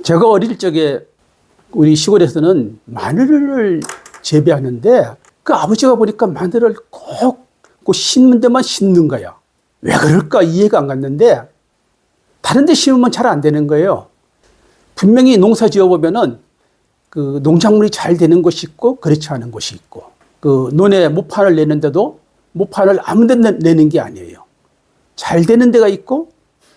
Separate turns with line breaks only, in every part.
제가 어릴 적에 우리 시골에서는 마늘을 재배하는데 그 아버지가 보니까 마늘을 꼭 그 심는 데만 심는 거야. 왜 그럴까 이해가 안 갔는데 다른 데 심으면 잘 안 되는 거예요. 분명히 농사 지어보면은 그 농작물이 잘 되는 곳이 있고 그렇지 않은 곳이 있고, 그 논에 모판을 내는데도 모판을 아무 데 내는 게 아니에요. 잘 되는 데가 있고,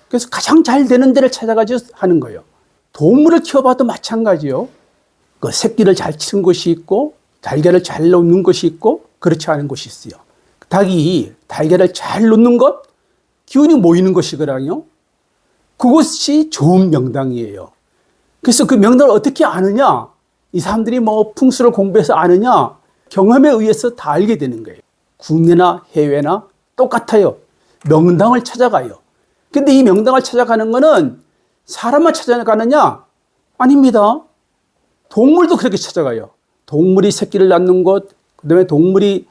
그래서 가장 잘 되는 데를 찾아가지고 하는 거예요. 동물을 키워봐도 마찬가지요. 그 새끼를 잘 치는 곳이 있고 달걀을 잘 놓는 곳이 있고 그렇지 않은 곳이 있어요. 닭이 달걀을 잘 놓는 것, 기운이 모이는 것이거든요. 그것이 좋은 명당이에요. 그래서 그 명당을 어떻게 아느냐? 이 사람들이 뭐 풍수를 공부해서 아느냐? 경험에 의해서 다 알게 되는 거예요. 국내나 해외나 똑같아요. 명당을 찾아가요. 근데 이 명당을 찾아가는 거는 사람만 찾아가느냐? 아닙니다. 동물도 그렇게 찾아가요. 동물이 새끼를 낳는 곳, 그 다음에 동물이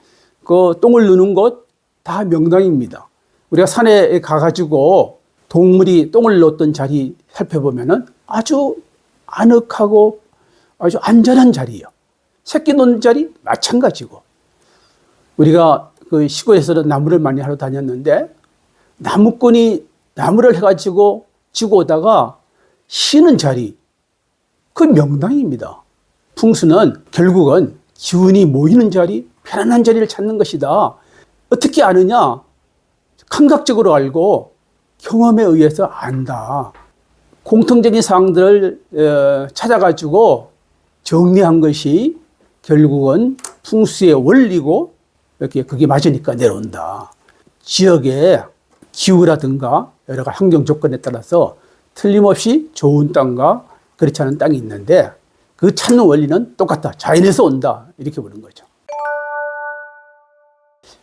그 똥을 누는 곳, 다 명당입니다. 우리가 산에 가가지고 동물이 똥을 넣었던 자리 살펴보면은 아주 아늑하고 아주 안전한 자리예요. 새끼 놓는 자리 마찬가지고. 우리가 그 시골에서는 나무를 많이 하러 다녔는데 나무꾼이 나무를 해가지고 지고 오다가 쉬는 자리, 그 명당입니다. 풍수는 결국은 기운이 모이는 자리, 편안한 자리를 찾는 것이다. 어떻게 아느냐? 감각적으로 알고 경험에 의해서 안다. 공통적인 사항들을 찾아가지고 정리한 것이 결국은 풍수의 원리고, 이렇게 그게 맞으니까 내려온다. 지역의 기후라든가 여러 가지 환경 조건에 따라서 틀림없이 좋은 땅과 그렇지 않은 땅이 있는데 그 찾는 원리는 똑같다. 자연에서 온다. 이렇게 보는 거죠.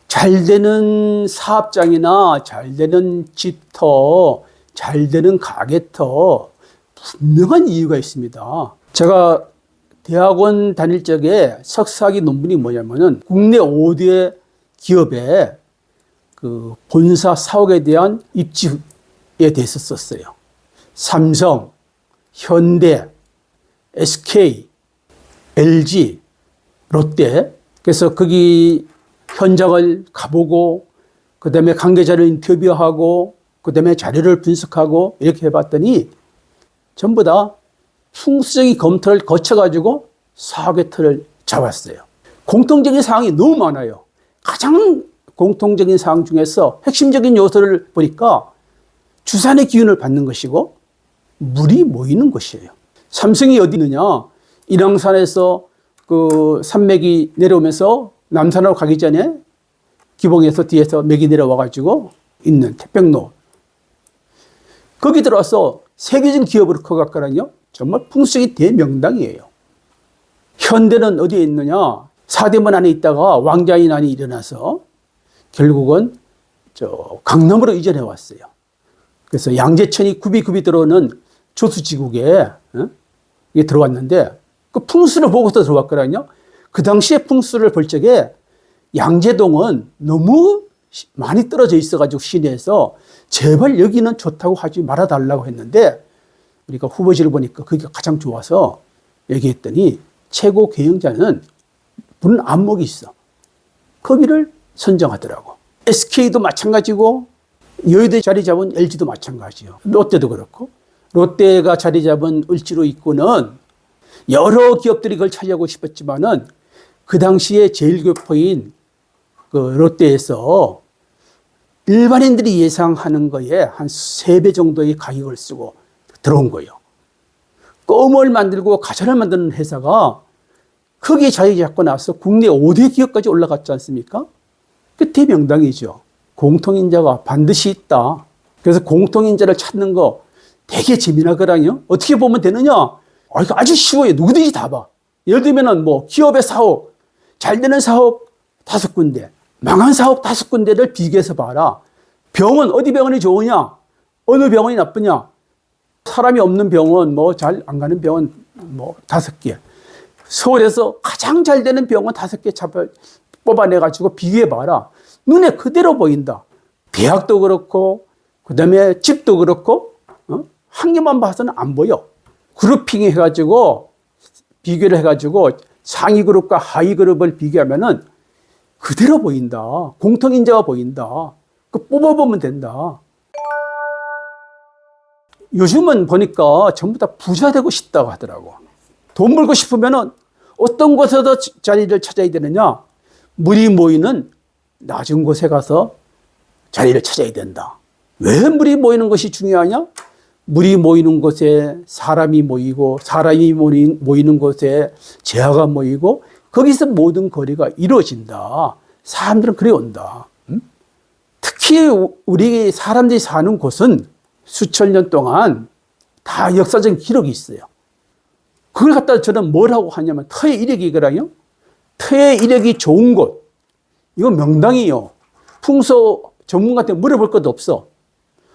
잘 되는 사업장이나 잘 되는 집터, 잘 되는 가게터 분명한 이유가 있습니다. 제가 대학원 다닐 적에 석사학위 논문이 뭐냐면은 국내 5대 기업의 그 본사 사옥에 대한 입지에 대해서 썼어요. 삼성, 현대, SK, LG, 롯데. 그래서 거기 현장을 가보고 그 다음에 관계자를 인터뷰하고 그 다음에 자료를 분석하고 이렇게 해봤더니 전부 다 풍수적인 검토를 거쳐가지고 사업의 틀을 잡았어요. 공통적인 사항이 너무 많아요. 가장 공통적인 사항 중에서 핵심적인 요소를 보니까 주산의 기운을 받는 것이고 물이 모이는 것이에요. 삼성이 어디 있느냐? 인왕산에서 그 산맥이 내려오면서 남산으로 가기 전에 기봉에서 뒤에서 맥이 내려와가지고 있는 태평로. 거기 들어와서 세계적인 기업으로 커갔거든요. 정말 풍수적인 대명당이에요. 현대는 어디에 있느냐? 사대문 안에 있다가 왕자인안이 일어나서 결국은 저 강남으로 이전해 왔어요. 그래서 양재천이 굽이 들어오는 조수지국에 이게 들어왔는데 그 풍수를 보고서 들어왔거든요. 그 당시에 풍수를 볼 적에 양재동은 너무 많이 떨어져 있어가지고 시내에서 제발 여기는 좋다고 하지 말아달라고 했는데 우리가 후보지를 보니까 그게 가장 좋아서 얘기했더니 최고 경영자는 분 안목이 있어. 거기를 선정하더라고. SK도 마찬가지고 여의도에 자리 잡은 LG도 마찬가지요. 롯데도 그렇고. 롯데가 자리 잡은 을지로 입구는 여러 기업들이 그걸 차지하고 싶었지만은 그 당시에 제1교포인 그 롯데에서 일반인들이 예상하는 거에 한 3배 정도의 가격을 쓰고 들어온 거예요. 껌을 만들고 과자를 만드는 회사가 크게 자리 잡고 나서 국내 5대 기업까지 올라갔지 않습니까? 그 대명당이죠. 공통인자가 반드시 있다. 그래서 공통인자를 찾는 거 되게 재미나거든요. 어떻게 보면 되느냐? 이거 아주 쉬워요. 누구든지 다 봐. 예를 들면은 뭐 기업의 사업, 잘 되는 사업 5군데, 망한 사업 5군데를 비교해서 봐라. 병원, 어디 병원이 좋으냐? 어느 병원이 나쁘냐? 사람이 없는 병원, 뭐 잘 안 가는 병원 뭐 5개. 서울에서 가장 잘 되는 병원 5개 뽑아내가지고 비교해봐라. 눈에 그대로 보인다. 대학도 그렇고, 그 다음에 집도 그렇고, 한 개만 봐서는 안 보여. 그룹핑 해가지고 비교를 해가지고 상위 그룹과 하위 그룹을 비교하면은 그대로 보인다. 공통인자가 보인다. 그 뽑아보면 된다. 요즘은 보니까 전부 다 부자 되고 싶다고 하더라고. 돈 벌고 싶으면은 어떤 곳에서 자리를 찾아야 되느냐? 물이 모이는 낮은 곳에 가서 자리를 찾아야 된다. 왜 물이 모이는 것이 중요하냐? 물이 모이는 곳에 사람이 모이고 사람이 모이는 곳에 재화가 모이고 거기서 모든 거래가 이루어진다. 사람들은 그래 온다. 특히 우리 사람들이 사는 곳은 수천 년 동안 다 역사적인 기록이 있어요. 그걸 갖다 저는 뭐라고 하냐면 터의 이력이거든요. 터의 이력이 좋은 곳. 이건 명당이요. 풍소 전문가한테 물어볼 것도 없어.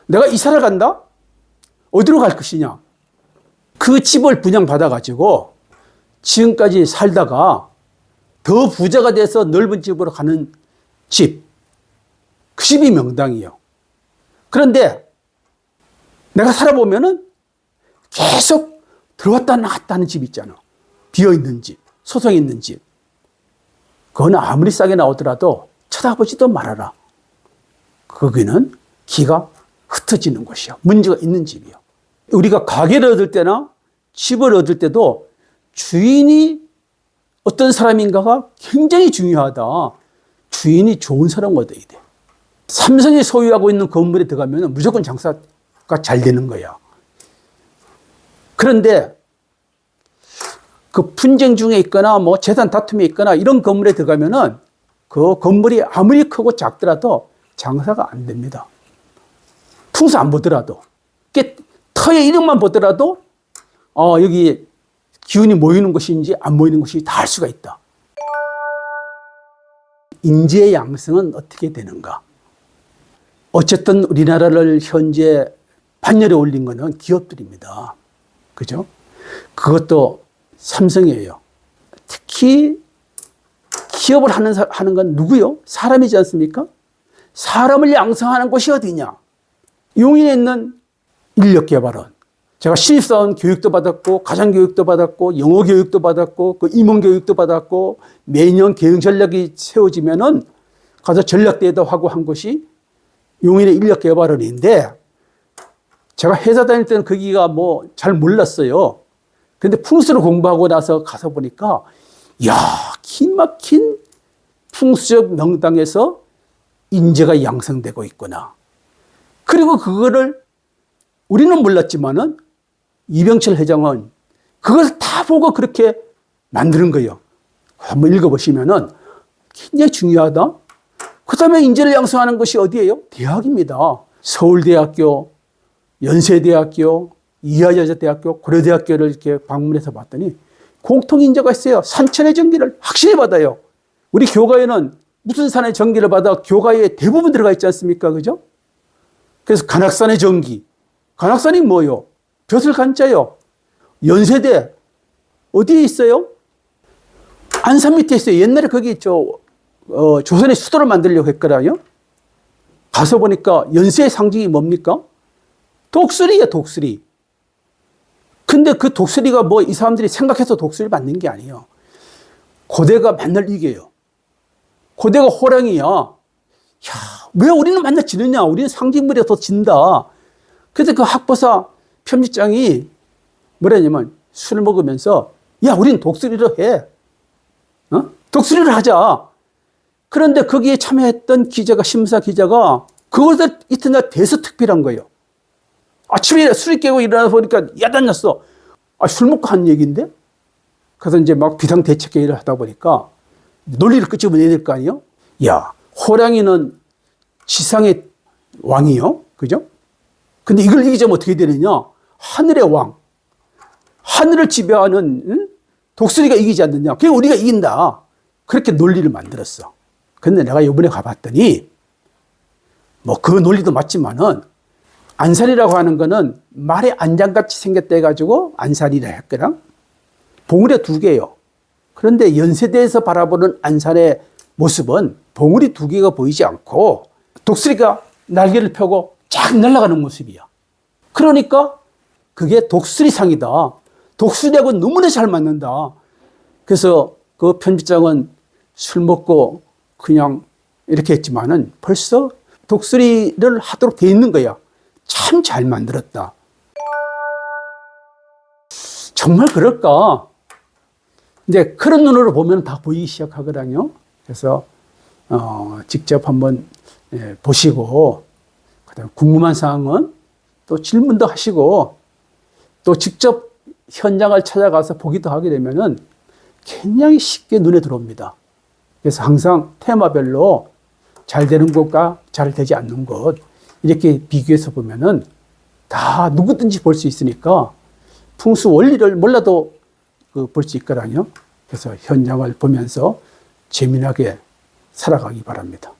내가 이사를 간다? 어디로 갈 것이냐? 그 집을 분양받아가지고 지금까지 살다가 더 부자가 돼서 넓은 집으로 가는 집. 그 집이 명당이에요. 그런데 내가 살아보면은 계속 들어왔다 나갔다 하는 집 있잖아. 비어있는 집, 소성 있는 집. 그거는 아무리 싸게 나오더라도 쳐다보지도 말아라. 거기는 기가 흩어지는 곳이야. 문제가 있는 집이야. 우리가 가게를 얻을 때나 집을 얻을 때도 주인이 어떤 사람인가가 굉장히 중요하다. 주인이 좋은 사람 얻어야 돼. 삼성이 소유하고 있는 건물에 들어가면 무조건 장사가 잘 되는 거야. 그런데 그 분쟁 중에 있거나 뭐 재산 다툼이 있거나 이런 건물에 들어가면은 그 건물이 아무리 크고 작더라도 장사가 안 됩니다. 풍수 안 보더라도. 터의 이름만 보더라도 여기 기운이 모이는 것인지 안 모이는 것인지 다 알 수가 있다. 인재 양성은 어떻게 되는가? 어쨌든 우리나라를 현재 반열에 올린 거는 기업들입니다. 그죠? 그것도 삼성이에요. 특히 기업을 하는 건 누구요? 사람이지 않습니까? 사람을 양성하는 곳이 어디냐? 용인에 있는 인력개발원. 제가 신입사원 교육도 받았고, 가정교육도 받았고, 영어교육도 받았고, 그 임원교육도 받았고, 매년 경영 전략이 세워지면은 가서 전략대회도 하고 한 곳이 용인의 인력개발원인데, 제가 회사 다닐 때는 거기가 뭐 잘 몰랐어요. 근데 풍수를 공부하고 나서 가서 보니까, 이야, 긴 막힌 풍수적 명당에서 인재가 양성되고 있구나. 그리고 그거를 우리는 몰랐지만은 이병철 회장은 그걸 다 보고 그렇게 만드는 거예요. 한번 읽어보시면은 굉장히 중요하다. 그 다음에 인재를 양성하는 것이 어디예요? 대학입니다. 서울대학교, 연세대학교, 이화여자대학교, 고려대학교를 이렇게 방문해서 봤더니 공통인재가 있어요. 산천의 전기를 확실히 받아요. 우리 교가에는 무슨 산의 전기를 받아 교가에 대부분 들어가 있지 않습니까? 그죠? 그래서 관악산의 전기. 관악산이 뭐요? 벼슬 간자요. 연세대 어디에 있어요? 안산 밑에 있어요. 옛날에 거기 조선의 수도를 만들려고 했거든요. 가서 보니까 연세의 상징이 뭡니까? 독수리야, 독수리. 근데 그 독수리가 뭐 이 사람들이 생각해서 독수리를 만든 게 아니에요. 고대가 맨날 이겨요. 고대가 호랑이야. 야, 왜 우리는 맨날 지느냐? 우리는 상징물에서 진다. 그래서 그 학보사 편집장이 뭐라 했냐면 술을 먹으면서 야, 우린 독수리로 해. 독수리를 하자. 그런데 거기에 참여했던 기자가, 심사 기자가 그것을 이튿날 대서특필한 거예요. 아침에 술이 깨고 일어나서 보니까 야단났어. 술 먹고 한 얘기인데? 그래서 이제 막 비상대책회의를 하다 보니까 논리를 끄집어내야 될 거 아니에요? 야, 호랑이는 지상의 왕이요. 그죠? 근데 이걸 이기자면 어떻게 되느냐? 하늘의 왕. 하늘을 지배하는 독수리가 이기지 않느냐? 그게 우리가 이긴다. 그렇게 논리를 만들었어. 근데 내가 이번에 가봤더니 뭐 그 논리도 맞지만은 안산이라고 하는 거는 말의 안장같이 생겼다 해가지고 안산이라 했거든. 봉우리가 2개예요. 그런데 연세대에서 바라보는 안산의 모습은 봉우리 2개가 보이지 않고 독수리가 날개를 펴고 쫙 날아가는 모습이야. 그러니까 그게 독수리상이다. 독수리하고 너무나 잘 맞는다. 그래서 그 편집장은 술 먹고 그냥 이렇게 했지만은 벌써 독수리를 하도록 돼 있는 거야. 참 잘 만들었다. 정말 그럴까? 이제 그런 눈으로 보면 다 보이기 시작하거든요. 그래서 직접 한번 보시고, 그다음 궁금한 사항은 또 질문도 하시고, 또 직접 현장을 찾아가서 보기도 하게 되면은 굉장히 쉽게 눈에 들어옵니다. 그래서 항상 테마별로 잘 되는 곳과 잘 되지 않는 곳, 이렇게 비교해서 보면은 다 누구든지 볼 수 있으니까 풍수 원리를 몰라도 볼 수 있거든요. 그래서 현장을 보면서 재미나게 살아가기 바랍니다.